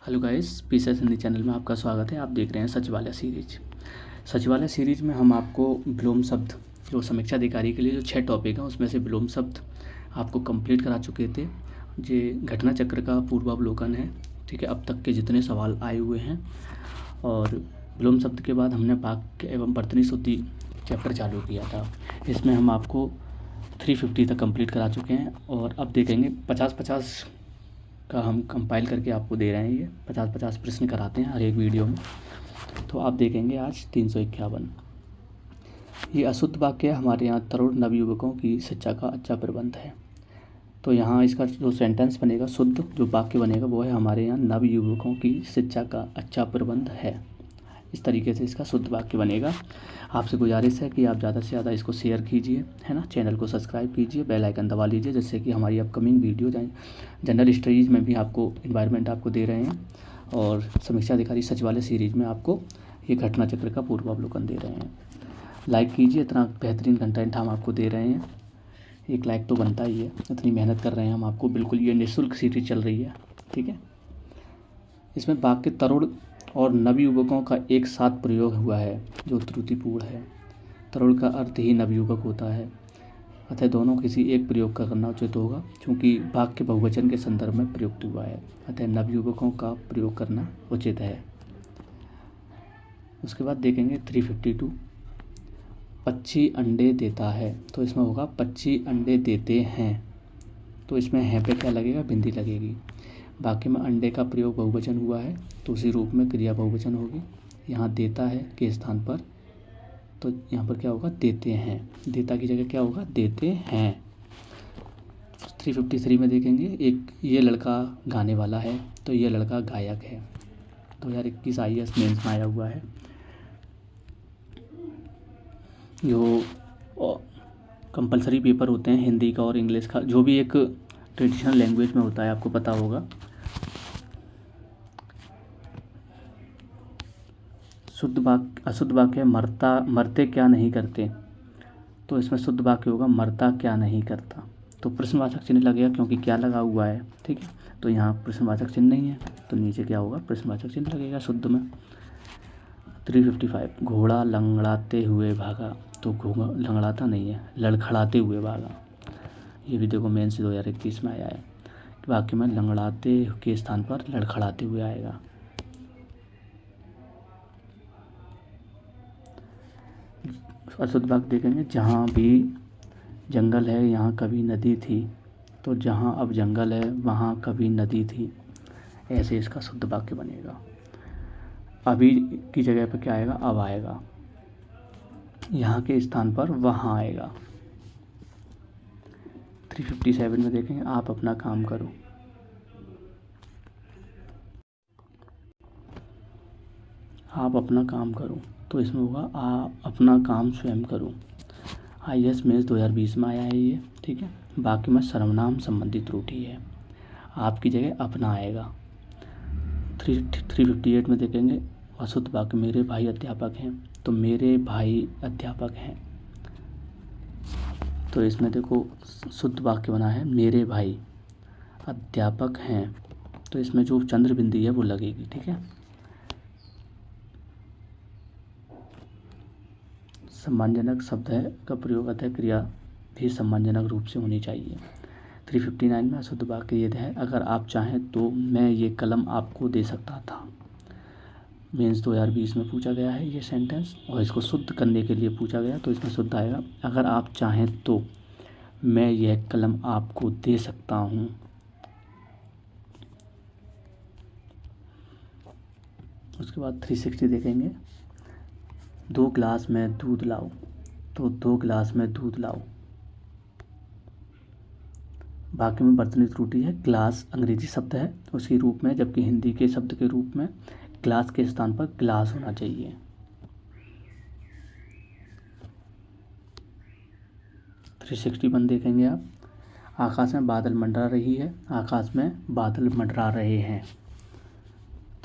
Hello guys, pieces Hindi channel में आपका स्वागत है। आप देख रहे हैं सचिवालय सीरीज। सचिवालय सीरीज में हम आपको विलोम शब्द, जो समीक्षा अधिकारी के लिए जो 6 टॉपिक हैं उसमें से विलोम शब्द आपको कंप्लीट करा चुके थे। ये घटना चक्र का पूर्वावलोकन है, ठीक है। अब तक के जितने सवाल आए हुए हैं, और विलोम शब्द के बाद हमने वाक्य एवं वर्तनी शुद्धि चैप्टर चालू किया था। इसमें हम आपको 350 तक कंप्लीट करा चुके हैं, और अब देखेंगे 50-50 का हम कंपाइल करके आपको दे रहे हैं। ये 50-50 प्रश्न कराते हैं हर एक वीडियो में। तो आप देखेंगे आज 351। ये अशुद्ध वाक्य हमारे यहाँ तरुण नवयुवकों की शिक्षा का अच्छा प्रबंध है। तो यहाँ इसका जो सेंटेंस बनेगा, शुद्ध जो वाक्य बनेगा वो है, हमारे यहाँ नवयुवकों की शिक्षा का अच्छा प्रबंध है। इस तरीके से इसका शुद्ध वाक्य बनेगा। आपसे गुजारिश है कि आप ज़्यादा से ज़्यादा इसको शेयर कीजिए, है ना। चैनल को सब्सक्राइब कीजिए, बेल आइकन दबा लीजिए, जिससे कि हमारी अपकमिंग वीडियो जनरल स्टडीज़ में भी आपको इन्वायरमेंट आपको दे रहे हैं, और समीक्षा अधिकारी सचिवालय सीरीज में आपको ये घटना चक्र का पूर्वावलोकन दे रहे हैं। लाइक कीजिए, इतना बेहतरीन कंटेंट हम आपको दे रहे हैं, एक लाइक तो बनता ही है। इतनी मेहनत कर रहे हैं हम आपको, बिल्कुल ये निःशुल्क सीरीज चल रही है, ठीक है। इसमें वाक्य तरुण और नवयुवकों का एक साथ प्रयोग हुआ है जो त्रुटिपूर्ण है। तरुण का अर्थ ही नवयुवक होता है, अतः दोनों किसी एक प्रयोग का करना उचित होगा, क्योंकि वाक्य बहुवचन के संदर्भ में प्रयुक्त हुआ है, अतः नवयुवकों का प्रयोग करना उचित है। उसके बाद देखेंगे 352। पक्षी अंडे देता है, तो इसमें होगा पक्षी अंडे देते हैं। तो इसमें हैं पे क्या लगेगा, बिंदी लगेगी। वाक्य में अंडे का प्रयोग बहुवचन हुआ है, तो उसी रूप में क्रिया बहुवचन होगी। यहाँ देता है के स्थान पर, तो यहाँ पर क्या होगा, देते हैं। देता की जगह क्या होगा, देते हैं। 353 में देखेंगे, एक ये लड़का गाने वाला है, तो ये लड़का गायक है। 2021 IAS मेंस में आया हुआ है। जो कंपलसरी पेपर होते हैं हिंदी का और इंग्लिश का, जो भी एक ट्रेडिशनल लैंग्वेज में होता है, आपको पता होगा। शुद्ध वाक्य, अशुद्ध वाक्य है मरते क्या नहीं करते, तो इसमें शुद्ध वाक्य होगा मरता क्या नहीं करता। तो प्रश्नवाचक चिन्ह लगेगा, क्योंकि क्या लगा हुआ है, ठीक है। तो यहाँ प्रश्नवाचक चिन्ह नहीं है, तो नीचे क्या होगा, प्रश्नवाचक चिन्ह लगेगा शुद्ध में। 355। घोड़ा लंगड़ाते हुए भागा, तो घोड़ा लंगड़ाता नहीं है, लड़खड़ाते हुए भागा। ये भी देखो मेंस 2021 में आया है। वाक्य में लंगड़ाते के स्थान पर लड़खड़ाते हुए आएगा। अशुद्ध वाक्य देखेंगे, जहाँ भी जंगल है यहाँ कभी नदी थी, तो जहाँ अब जंगल है वहाँ कभी नदी थी। ऐसे इसका शुद्ध वाक्य बनेगा। अभी की जगह पर क्या आएगा, अब आएगा। यहाँ के स्थान पर वहाँ आएगा। 357 में देखेंगे, आप अपना काम करो। आप अपना काम करो, तो इसमें होगा आप अपना काम स्वयं करो। IAS मेंस 2020 में आया है ये, ठीक है। वाक्य में सर्वनाम संबंधी त्रुटि है, आपकी जगह अपना आएगा। 358 में देखेंगे, अशुद्ध वाक्य, मेरे भाई अध्यापक हैं, तो मेरे भाई अध्यापक हैं। तो इसमें देखो शुद्ध वाक्य बना है, मेरे भाई अध्यापक हैं, तो इसमें जो चंद्र बिंदी है वो लगेगी, ठीक है। सम्मानजनक शब्द है का प्रयोग, अतः क्रिया भी सम्मानजनक रूप से होनी चाहिए। 359 में अशुद्ध वाक्य ये है, अगर आप चाहें तो मैं ये कलम आपको दे सकता था। मेंस 2020 में पूछा गया है ये सेंटेंस, और इसको शुद्ध करने के लिए पूछा गया, तो इसमें शुद्ध आएगा, अगर आप चाहें तो मैं यह कलम आपको दे सकता हूँ। उसके बाद 360 देखेंगे, 2 गिलास में दूध लाओ, तो 2 गिलास में दूध लाओ। वाक्य में वर्तनी त्रुटि है, ग्लास अंग्रेजी शब्द है उसी रूप में, जबकि हिंदी के शब्द के रूप में ग्लास के स्थान पर गिलास होना चाहिए। 361 देखेंगे आप, आकाश में बादल मंडरा रही है, आकाश में बादल मंडरा रहे हैं।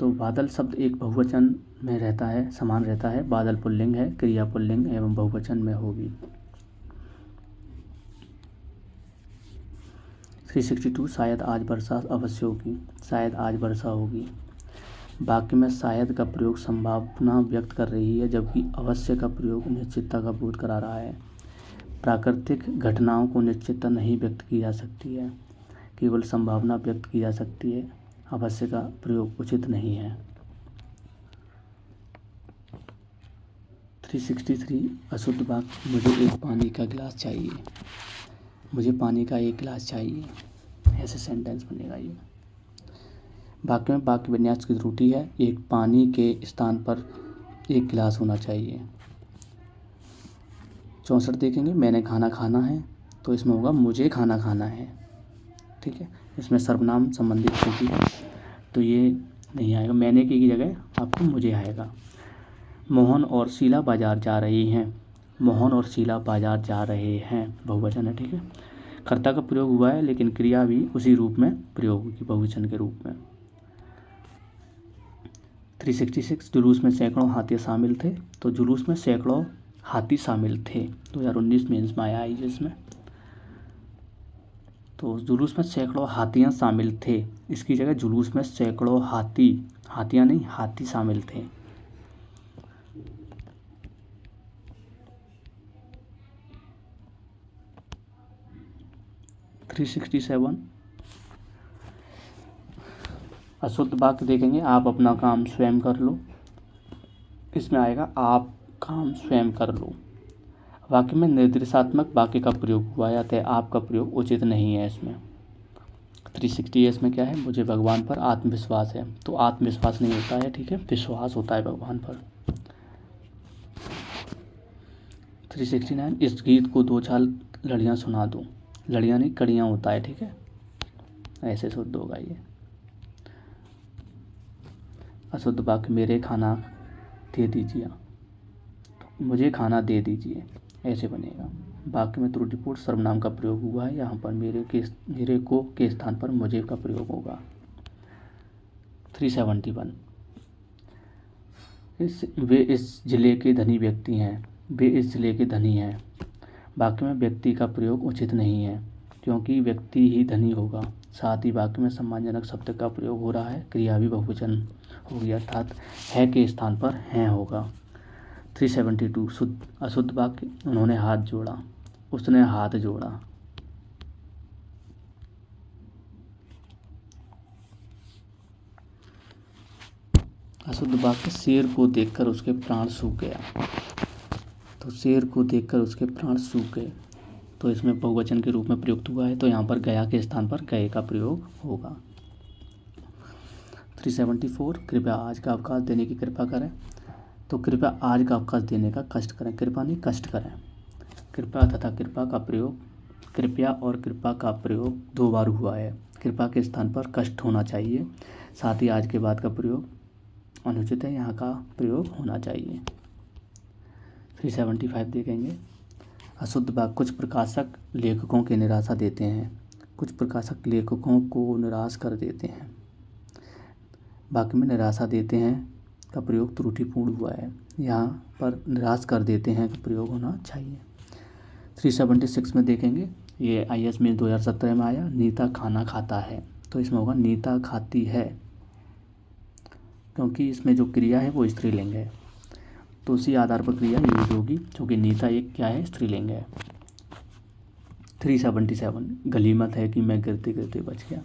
तो बादल शब्द एक बहुवचन में रहता है, समान रहता है। बादल पुल्लिंग है, क्रिया पुल्लिंग एवं बहुवचन में होगी। 362, शायद आज वर्षा अवश्य होगी, शायद आज वर्षा होगी। वाक्य में शायद का प्रयोग संभावना व्यक्त कर रही है, जबकि अवश्य का प्रयोग निश्चितता का बोध करा रहा है। प्राकृतिक घटनाओं को निश्चितता नहीं व्यक्त की जा सकती है, केवल संभावना व्यक्त की जा सकती है। अवश्य का प्रयोग उचित नहीं है। 363 अशुद्ध वाक्य, मुझे एक पानी का गिलास चाहिए। मुझे पानी का एक गिलास चाहिए, ऐसे सेंटेंस बनेगा ये। वाक्य में वाक्य विन्यास की त्रुटि है। एक पानी के स्थान पर एक गिलास होना चाहिए। 64 देखेंगे, मैंने खाना खाना है, तो इसमें होगा मुझे खाना खाना है। ठीक है, इसमें सर्वनाम संबंधित त्रुटि है, तो ये नहीं आएगा। मैंने की जगह आपको मुझे आएगा। मोहन और शीला बाजार जा रही हैं। मोहन और शीला बाजार जा रहे हैं, बहुवचन है। ठीक है, कर्ता का प्रयोग हुआ है, लेकिन क्रिया भी उसी रूप में प्रयोग होगी, बहुवचन के रूप में। 366 जुलूस में सैकड़ों हाथी शामिल थे, तो जुलूस में सैकड़ों हाथी शामिल थे। 2019 मेंस में आया है इसमें। तो जुलूस में सैकड़ों हाथियाँ शामिल थे, इसकी जगह जुलूस में सैकड़ों हाथियाँ नहीं, हाथी शामिल थे। 367 अशुद्ध वाक्य देखेंगे, आप अपना काम स्वयं कर लो। इसमें आएगा आप काम स्वयं कर लो। वाक्य में निर्देशात्मक वाक्य का प्रयोग हुआ है, अतः आपका प्रयोग उचित नहीं है इसमें। 360 इसमें क्या है, मुझे भगवान पर आत्मविश्वास है, तो आत्मविश्वास नहीं होता है। ठीक है, विश्वास होता है भगवान पर। 369 इस गीत को दो चार लड़ियाँ सुना दो। लड़ियाँ नहीं, कड़ियाँ होता है। ठीक है, ऐसे शुद्ध होगा ये। अशुद्ध वाक्य, मेरे खाना दे दीजिए, तो मुझे खाना दे दीजिए, ऐसे बनेगा। वाक्य में त्रुटिपूर्ण सर्वनाम का प्रयोग हुआ है, यहाँ पर मेरे को के स्थान पर मुझे का प्रयोग होगा। 371 वे इस जिले के धनी व्यक्ति हैं। वे इस जिले के धनी हैं। वाक्य में व्यक्ति का प्रयोग उचित नहीं है, क्योंकि व्यक्ति ही धनी होगा। साथ ही वाक्य में सम्मानजनक शब्द का प्रयोग हो रहा है, क्रिया भी बहुवचन होगी, अर्थात है के स्थान पर हैं होगा। 372 अशुद्ध वाक्य, उन्होंने हाथ जोड़ा, उसने हाथ जोड़ा। अशुद्ध वाक्य, शेर को देखकर उसके प्राण सूख गया, तो शेर को देखकर उसके प्राण सूख गए, तो इसमें बहुवचन के रूप में प्रयुक्त हुआ है, तो यहाँ पर गया के स्थान पर गए का प्रयोग होगा। 374 कृपया आज का अवकाश देने की कृपा करें, तो कृपया आज का अवकाश देने का कष्ट करें, कृपा नहीं कष्ट करें। कृपया तथा कृपा का प्रयोग, कृपया और कृपा का प्रयोग दो बार हुआ है, कृपा के स्थान पर कष्ट होना चाहिए। साथ ही आज के बाद का प्रयोग अनुचित है, यहाँ का प्रयोग होना चाहिए। 375 देखेंगे, अशुद्ध वाक्य, कुछ प्रकाशक लेखकों की निराशा देते हैं। कुछ प्रकाशक लेखकों को निराश कर देते हैं। वाक्य में निराशा देते हैं का प्रयोग त्रुटिपूर्ण हुआ है, यहाँ पर निराश कर देते हैं का प्रयोग होना चाहिए। 376 में देखेंगे, ये IAS में 2017 में आया, नीता खाना खाता है, तो इसमें होगा नीता खाती है, क्योंकि इसमें जो क्रिया है वो स्त्रीलिंग है, तो उसी आधार पर क्रिया यूज होगी, क्योंकि नीता एक क्या है, स्त्रीलिंग है। 377 गलीमत है कि मैं गिरते गिरते बच गया।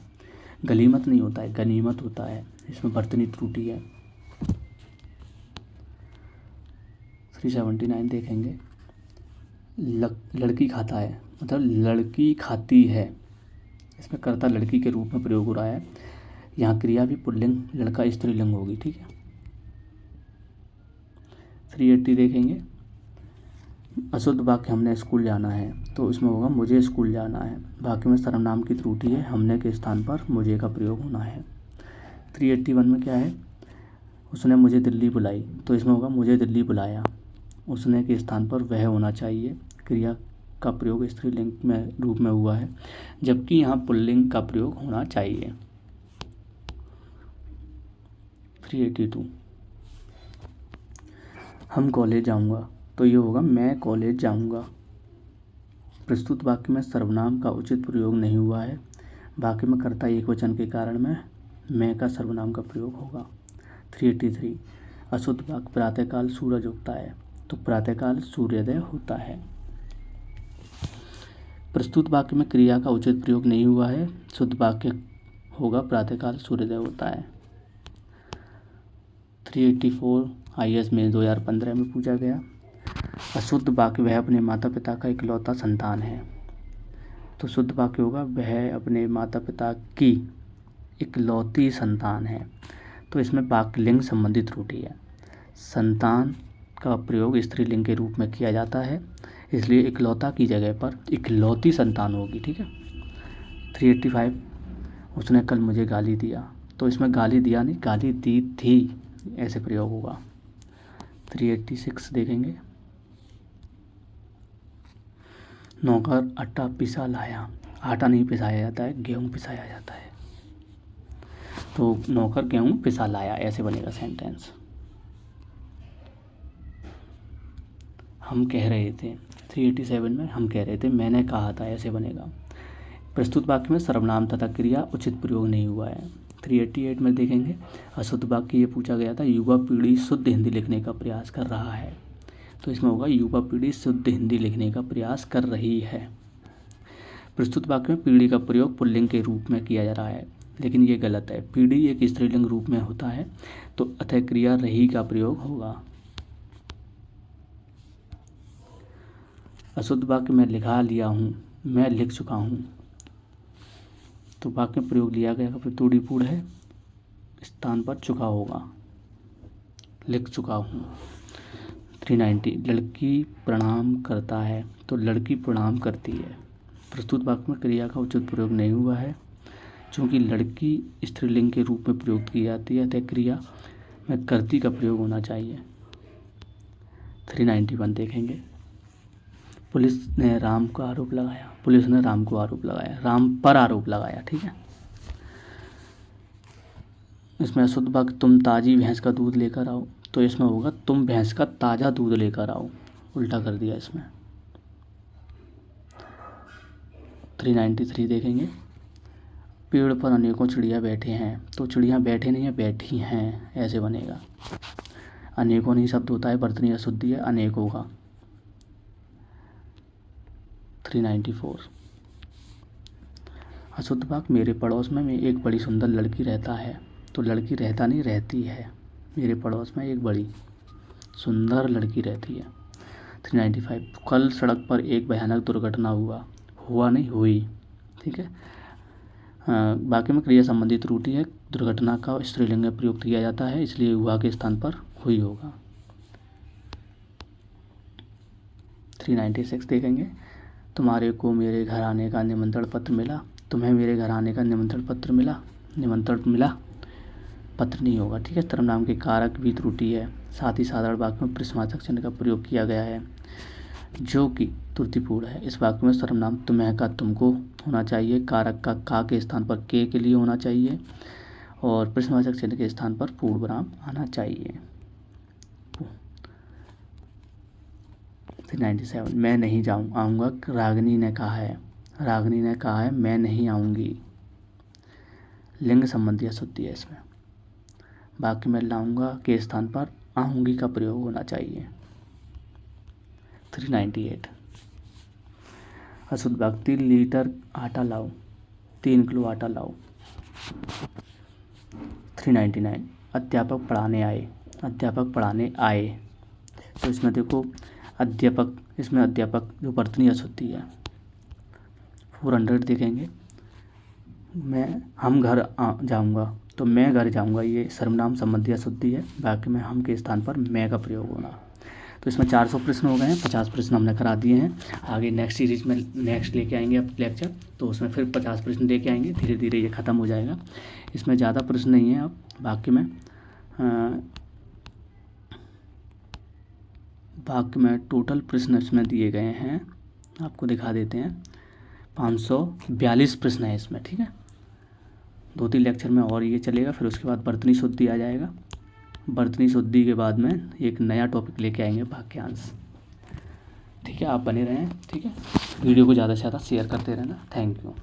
गलीमत नहीं होता है, गनीमत होता है, इसमें वर्तनी त्रुटि है। 379 देखेंगे, लड़की खाता है, मतलब लड़की खाती है, इसमें कर्ता लड़की के रूप में प्रयोग हो रहा है, यहाँ क्रिया भी पुल्लिंग, लड़का स्त्रीलिंग होगी। ठीक है। 380 देखेंगे, अशुद्ध वाक्य, हमने स्कूल जाना है, तो इसमें होगा मुझे स्कूल जाना है। वाक्य में सर्वनाम की त्रुटि है, हमने के स्थान पर मुझे का प्रयोग होना है। 381 में क्या है, उसने मुझे दिल्ली बुलाई, तो इसमें होगा मुझे दिल्ली बुलाया, उसने के स्थान पर वह होना चाहिए। क्रिया का प्रयोग स्त्रीलिंग में रूप में हुआ है, जबकि यहाँ पुल्लिंग का प्रयोग होना चाहिए। 382 हम कॉलेज जाऊंगा, तो ये होगा मैं कॉलेज जाऊंगा। प्रस्तुत वाक्य में सर्वनाम का उचित प्रयोग नहीं हुआ है। वाक्य में कर्ता एक वचन के कारण में मैं का सर्वनाम का प्रयोग होगा। 383 अशुद्ध वाक्य प्रातःकाल सूरज उगता है, तो प्रातःकाल सूर्योदय होता है। प्रस्तुत वाक्य में क्रिया का उचित प्रयोग नहीं हुआ है, शुद्ध वाक्य होगा प्रातःकाल सूर्योदय होता है। 384 IAS में 2015 में पूछा गया। अशुद्ध वाक्य वह अपने माता पिता का इकलौता संतान है, तो शुद्ध वाक्य होगा वह अपने माता पिता की इकलौती संतान है। तो इसमें वाक्यलिंग संबंधी त्रुटि है। संतान का प्रयोग स्त्रीलिंग के रूप में किया जाता है, इसलिए इकलौता की जगह पर इकलौती संतान होगी। ठीक है। 385 उसने कल मुझे गाली दिया, तो इसमें गाली दिया नहीं, गाली दी थी, ऐसे प्रयोग होगा। 386 देखेंगे। नौकर आटा पिसा लाया, आटा नहीं पिसाया जाता है, गेहूँ पिसाया जाता है, तो नौकर गेहूँ पिसा लाया, ऐसे बनेगा सेंटेंस। हम कह रहे थे 387 में हम कह रहे थे, मैंने कहा था, ऐसे बनेगा। प्रस्तुत वाक्य में सर्वनाम तथा क्रिया उचित प्रयोग नहीं हुआ है। 388 में देखेंगे, अशुद्ध वाक्य ये पूछा गया था, युवा पीढ़ी शुद्ध हिंदी लिखने का प्रयास कर रहा है, तो इसमें होगा युवा पीढ़ी शुद्ध हिंदी लिखने का प्रयास कर रही है। प्रस्तुत वाक्य में पीढ़ी का प्रयोग पुल्लिंग के रूप में किया जा रहा है, लेकिन ये गलत है। पीढ़ी एक स्त्रीलिंग रूप में होता है, तो अतः क्रिया रही का प्रयोग होगा। अशुद्ध वाक्य में लिखा लिया हूँ, मैं लिख चुका हूँ, तो वाक्य में प्रयोग लिया गया फिर तूड़ीपूर्ण है, स्थान पर चुका होगा, लिख चुका हूँ। 390 लड़की प्रणाम करता है, तो लड़की प्रणाम करती है। प्रस्तुत वाक्य में क्रिया का उचित प्रयोग नहीं हुआ है, चूँकि लड़की स्त्रीलिंग के रूप में प्रयोग की जाती है, अतः क्रिया में करती का प्रयोग होना चाहिए। 391 देखेंगे, पुलिस ने राम को आरोप लगाया, पुलिस ने राम को आरोप लगाया, राम पर आरोप लगाया। ठीक है। इसमें अशुद्ध वाक्य तुम ताज़ी भैंस का दूध लेकर आओ, तो इसमें होगा तुम भैंस का ताज़ा दूध लेकर आओ, उल्टा कर दिया इसमें। 393 देखेंगे, पेड़ पर अनेकों चिड़िया बैठे हैं, तो चिड़िया बैठे नहीं है, बैठी हैं, ऐसे बनेगा। अनेकों नहीं शब्द होता है, वर्तनी अशुद्धि है, अनेक होगा। 394 अशुद्ध वाक्य मेरे पड़ोस में एक बड़ी सुंदर लड़की रहता है, तो लड़की रहता नहीं, रहती है। मेरे पड़ोस में एक बड़ी सुंदर लड़की रहती है। 395 कल सड़क पर एक भयानक दुर्घटना हुआ नहीं, हुई। ठीक है। वाक्य में क्रिया संबंधी त्रुटि है, दुर्घटना का स्त्रीलिंग में प्रयोग किया जाता है, इसलिए हुआ के स्थान पर हुई होगा। 396 देखेंगे, तुम्हारे को मेरे घर आने का निमंत्रण पत्र मिला, तुम्हें मेरे घर आने का निमंत्रण पत्र मिला, निमंत्रण मिला, पत्र नहीं होगा। ठीक है। सर्वनाम के कारक भी त्रुटि है, साथ ही साधारण वाक्य में प्रश्नवाचक चिन्ह का प्रयोग किया गया है, जो कि त्रुटिपूर्ण है। इस वाक्य में सर्वनाम तुम्हें का तुमको होना चाहिए, कारक का का के स्थान पर के लिए होना चाहिए, और प्रश्नवाचक चिन्ह के स्थान पर पूर्ण विराम आना चाहिए। 397 मैं नहीं आऊँगा, रागिनी ने कहा है, रागिनी ने कहा है मैं नहीं आऊँगी, लिंग संबंधी अशुद्धि है इसमें। वाक्य में लाऊंगा के स्थान पर आऊँगी का प्रयोग होना चाहिए। 398 अशुद्ध वाक्य 3 लीटर आटा लाओ, 3 किलो आटा लाओ। 399 अध्यापक पढ़ाने आए, अध्यापक पढ़ाने आए, तो इसमें देखो अध्यापक, इसमें अध्यापक जो वर्तनी अशुद्धि है। 400 देखेंगे, हम घर जाऊंगा, तो मैं घर जाऊंगा, ये सर्वनाम संबंधी अशुद्धि है, वाक्य में हम के स्थान पर मैं का प्रयोग होना। तो इसमें 400 प्रश्न हो गए हैं, 50 प्रश्न हमने करा दिए हैं। आगे नेक्स्ट सीरीज में नेक्स्ट लेके आएंगे अब लेक्चर, तो उसमें फिर 50 प्रश्न लेके आएंगे, धीरे धीरे ये ख़त्म हो जाएगा। इसमें ज़्यादा प्रश्न नहीं है अब वाक्य में टोटल प्रश्न इसमें दिए गए हैं, आपको दिखा देते हैं। 542 प्रश्न है इसमें। ठीक है। 2-3 लेक्चर में और ये चलेगा, फिर उसके बाद वर्तनी शुद्धि आ जाएगा। वर्तनी शुद्धि के बाद में एक नया टॉपिक लेके आएंगे, वाक्यांश। ठीक है। आप बने रहें। ठीक है। वीडियो को ज़्यादा से ज़्यादा शेयर करते रहना। Thank you.